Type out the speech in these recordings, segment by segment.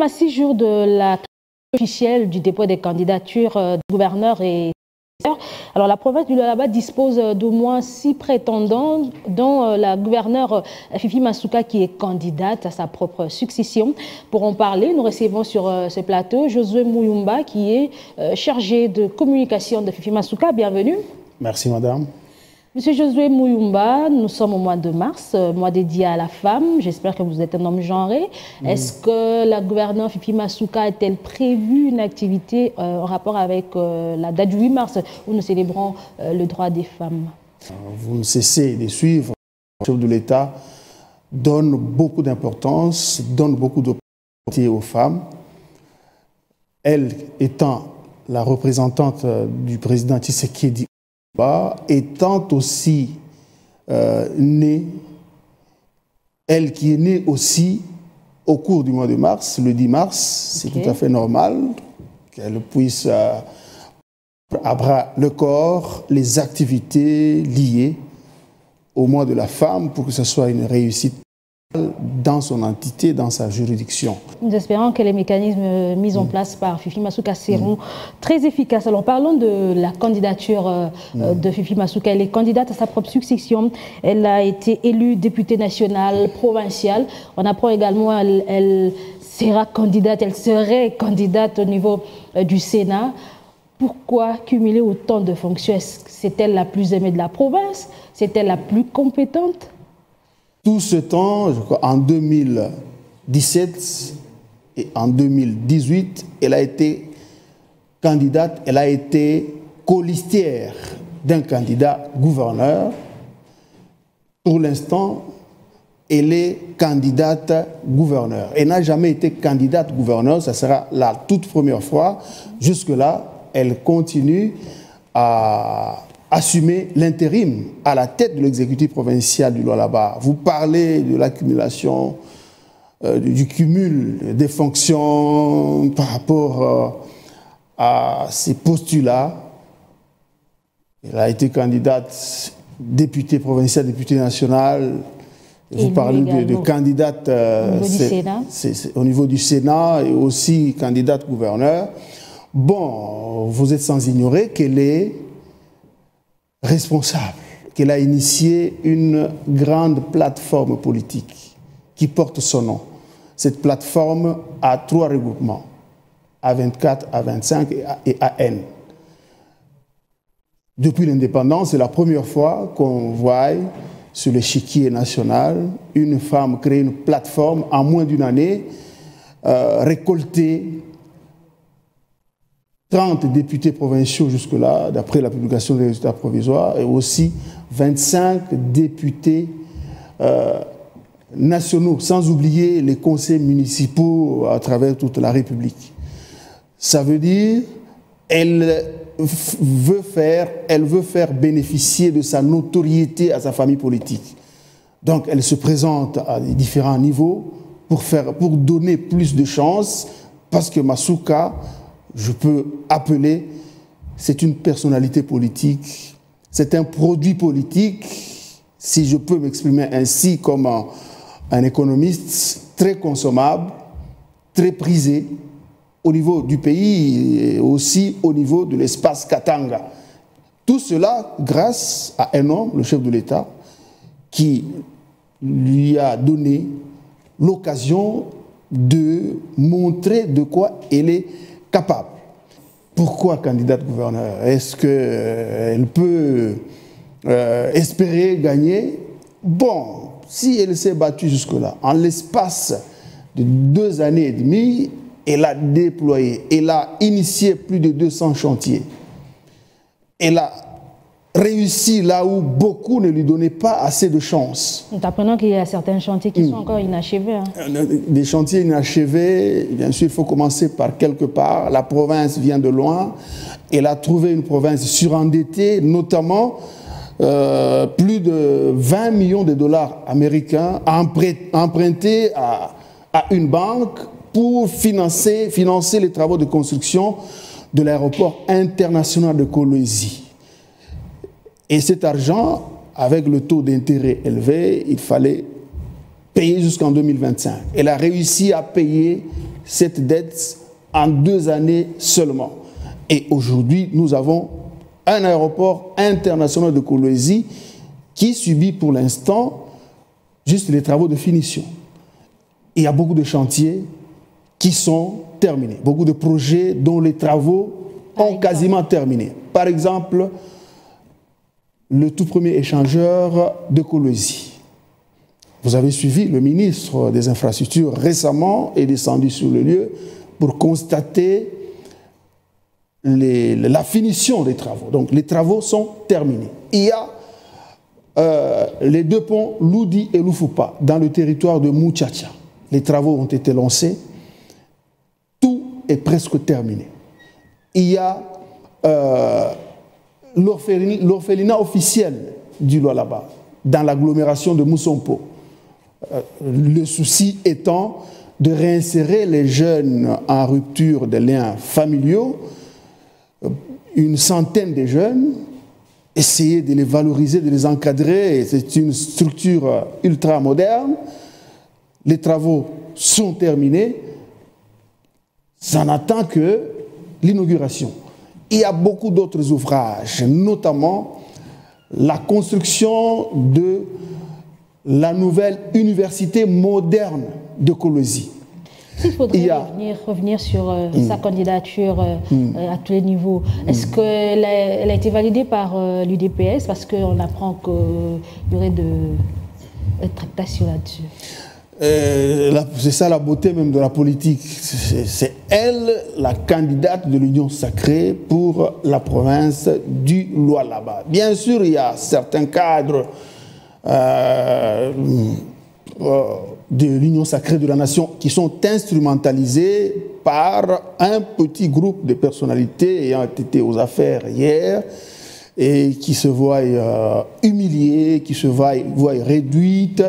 à 6 jours de la officielle du dépôt des candidatures du gouverneur et alors la province du Lualaba dispose d'au moins 6 prétendants, dont la gouverneure Fifi Masuka qui est candidate à sa propre succession. Pour en parler, nous recevons sur ce plateau Josué Muyumba qui est chargé de communication de Fifi Masuka. Bienvenue. Merci madame. Monsieur Josué Muyumba, nous sommes au mois de mars, mois dédié à la femme. J'espère que vous êtes un homme genré. Est-ce que la gouverneure Fifi Masuka a-t-elle prévu une activité en rapport avec la date du 8 mars où nous célébrons le droit des femmes? Vous ne cessez de suivre. Le chef de l'État donne beaucoup d'importance, donne beaucoup d'opportunités aux femmes. Elle étant la représentante du président Tshisekedi, étant aussi née, elle qui est née aussi au cours du mois de mars, le 10 mars, c'est tout à fait normal qu'elle puisse à bras le corps les activités liées au mois de la femme pour que ce soit une réussite dans son entité, dans sa juridiction. Nous espérons que les mécanismes mis en place par Fifi Masuka seront très efficaces. Alors parlons de la candidature de Fifi Masuka. Elle est candidate à sa propre succession. Elle a été élue députée nationale, provinciale. On apprend également qu'elle sera candidate, elle serait candidate au niveau du Sénat. Pourquoi cumuler autant de fonctions? C'est-elle la plus aimée de la province? C'est-elle la plus compétente? Tout ce temps, je crois, en 2017 et en 2018, elle a été candidate, elle a été colistière d'un candidat gouverneur. Pour l'instant, elle est candidate gouverneur. Elle n'a jamais été candidate gouverneur, ça sera la toute première fois. Jusque-là, elle continue à assumer l'intérim à la tête de l'exécutif provincial du Lualaba. Vous parlez de l'accumulation, du cumul des fonctions par rapport à ces postulats. Elle a été candidate députée provinciale, députée nationale. Vous parlez de candidate au niveau du Sénat et aussi candidate gouverneur. Bon, vous êtes sans ignorer qu'elle est responsable, qu'elle a initié une grande plateforme politique qui porte son nom. Cette plateforme a 3 regroupements, A24, A25 et AN. Depuis l'indépendance, c'est la première fois qu'on voit sur l'échiquier national une femme créer une plateforme en moins d'une année, récolter 30 députés provinciaux jusque-là, d'après la publication des résultats provisoires, et aussi 25 députés nationaux, sans oublier les conseils municipaux à travers toute la République. Ça veut dire qu'elle veut faire bénéficier de sa notoriété à sa famille politique. Donc elle se présente à différents niveaux pour donner plus de chances, parce que Masuka, je peux appeler, c'est une personnalité politique, c'est un produit politique, si je peux m'exprimer ainsi comme un économiste, très consommable, très prisé au niveau du pays et aussi au niveau de l'espace Katanga. Tout cela grâce à un homme, le chef de l'État, qui lui a donné l'occasion de montrer de quoi elle est capable. Pourquoi candidate gouverneur? Est-ce qu'elle peut espérer gagner? Bon, si elle s'est battue jusque-là, en l'espace de 2 années et demie, elle a déployé, elle a initié plus de 200 chantiers. Elle a réussi là où beaucoup ne lui donnaient pas assez de chance. Nous apprenons qu'il y a certains chantiers qui sont encore inachevés. Hein. Des chantiers inachevés, bien sûr, il faut commencer par quelque part. La province vient de loin. Elle a trouvé une province surendettée, notamment plus de 20 millions de dollars américains empruntés à une banque pour financer les travaux de construction de l'aéroport international de Kolwezi. Et cet argent, avec le taux d'intérêt élevé, il fallait payer jusqu'en 2025. Elle a réussi à payer cette dette en 2 années seulement. Et aujourd'hui, nous avons un aéroport international de Kolwezi qui subit pour l'instant juste les travaux de finition. Il y a beaucoup de chantiers qui sont terminés, beaucoup de projets dont les travaux ont quasiment terminé. Par exemple, le tout premier échangeur de Kolwezi. Vous avez suivi, le ministre des Infrastructures récemment est descendu sur le lieu pour constater la finition des travaux. Donc les travaux sont terminés. Il y a les 2 ponts Loudi et Lufupa dans le territoire de Muchacha. Les travaux ont été lancés. Tout est presque terminé. Il y a l'orphelinat officiel du Lualaba dans l'agglomération de Moussompo. Le souci étant de réinsérer les jeunes en rupture de liens familiaux, une centaine de jeunes, essayer de les valoriser, de les encadrer. C'est une structure ultra moderne. Les travaux sont terminés. Ça n'attend que l'inauguration. Il y a beaucoup d'autres ouvrages, notamment la construction de la nouvelle université moderne de Kolwezi. S'il faudrait revenir sur sa candidature à tous les niveaux, est-ce qu'elle a été validée par l'UDPS? Parce qu'on apprend qu'il y aurait de tractations là-dessus. C'est ça la beauté même de la politique. C'est elle, la candidate de l'Union sacrée pour la province du Lualaba. Bien sûr, il y a certains cadres de l'Union sacrée de la nation qui sont instrumentalisés par un petit groupe de personnalités ayant été aux affaires hier et qui se voient humiliées, qui se voient réduites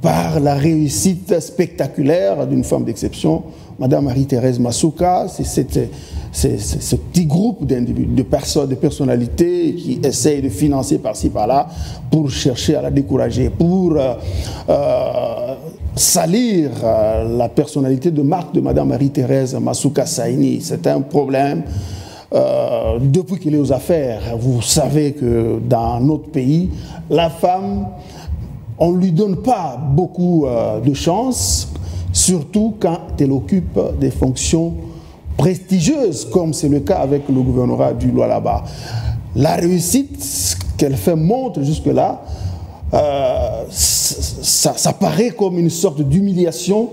par la réussite spectaculaire d'une femme d'exception, Madame Marie-Thérèse Masuka. C'est ce petit groupe d'individus, de personnalités qui essayent de financer par-ci par-là pour chercher à la décourager, pour salir la personnalité de marque de Madame Marie-Thérèse Masuka Saini. C'est un problème. Depuis qu'il est aux affaires, vous savez que dans notre pays, la femme, on ne lui donne pas beaucoup de chance, surtout quand elle occupe des fonctions prestigieuses, comme c'est le cas avec le gouvernorat du Lualaba. La réussite qu'elle fait montre jusque-là, ça paraît comme une sorte d'humiliation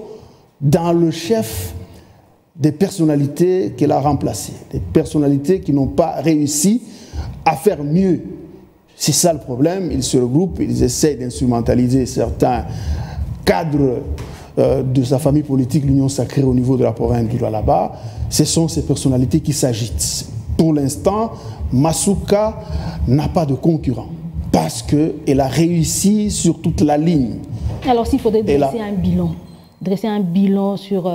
dans le chef des personnalités qu'elle a remplacées, des personnalités qui n'ont pas réussi à faire mieux. C'est ça le problème. Ils se regroupent, ils essaient d'instrumentaliser certains cadres de sa famille politique, l'Union sacrée au niveau de la province du Lualaba. Ce sont ces personnalités qui s'agitent. Pour l'instant, Masuka n'a pas de concurrent parce qu'elle a réussi sur toute la ligne. Alors s'il faudrait dresser un bilan sur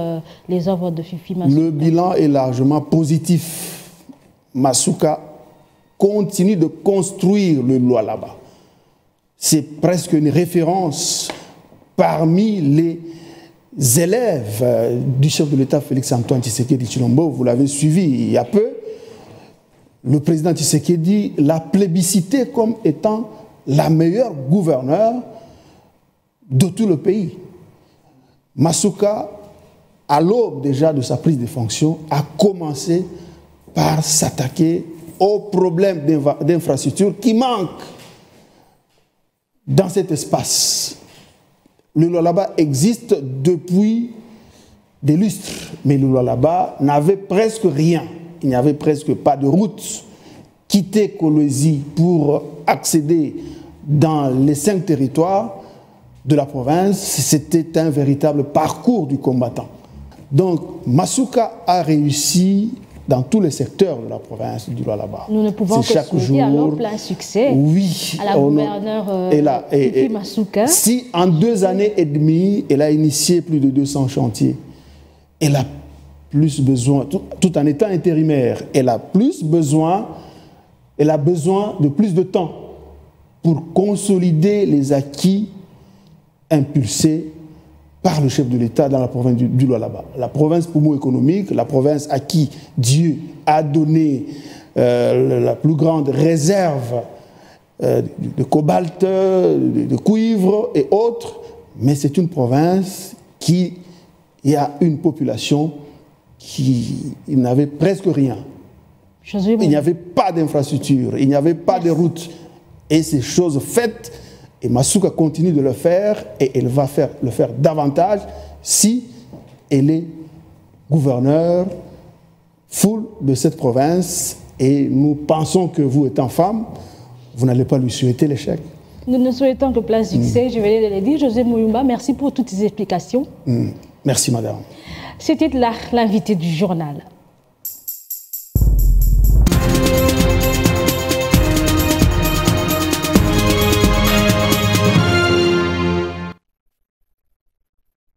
les œuvres de Fifi Masuka. Le bilan est largement positif. Masuka continue de construire le Lualaba. C'est presque une référence parmi les élèves du chef de l'État Félix-Antoine Tshisekedi Tshilombo. Vous l'avez suivi il y a peu. Le président Tshisekedi l'a plébiscité comme étant la meilleure gouverneure de tout le pays. Masuka, à l'aube déjà de sa prise de fonction, a commencé par s'attaquer aux problèmes d'infrastructure qui manquent dans cet espace. Le Lualaba existe depuis des lustres, mais le Lualaba n'avait presque rien. Il n'y avait presque pas de route. Quitter Kolwezi pour accéder dans les 5 territoires de la province, c'était un véritable parcours du combattant. Donc, Masuka a réussi dans tous les secteurs de la province du Lualaba. Nous ne pouvons que souhaiter alors plein succès à la gouverneure Fifi Masuka. Si en 2 années et demie, elle a initié plus de 200 chantiers, elle a plus besoin, tout en étant intérimaire, elle a besoin de plus de temps pour consolider les acquis impulsés par le chef de l'État dans la province du Lualaba. La province poumon économique, la province à qui Dieu a donné la plus grande réserve de cobalt, de cuivre et autres, mais c'est une province qui a une population qui n'avait presque rien. Il n'y avait pas d'infrastructure, il n'y avait pas de route. Et ces choses faites, et Masuka continue de le faire, et elle va le faire davantage si elle est gouverneur full de cette province. Et nous pensons que vous, étant femme, vous n'allez pas lui souhaiter l'échec. Nous ne souhaitons que plein succès, je vais le dire. José Muyumba, merci pour toutes ces explications. Merci, madame. C'était l'invité du journal.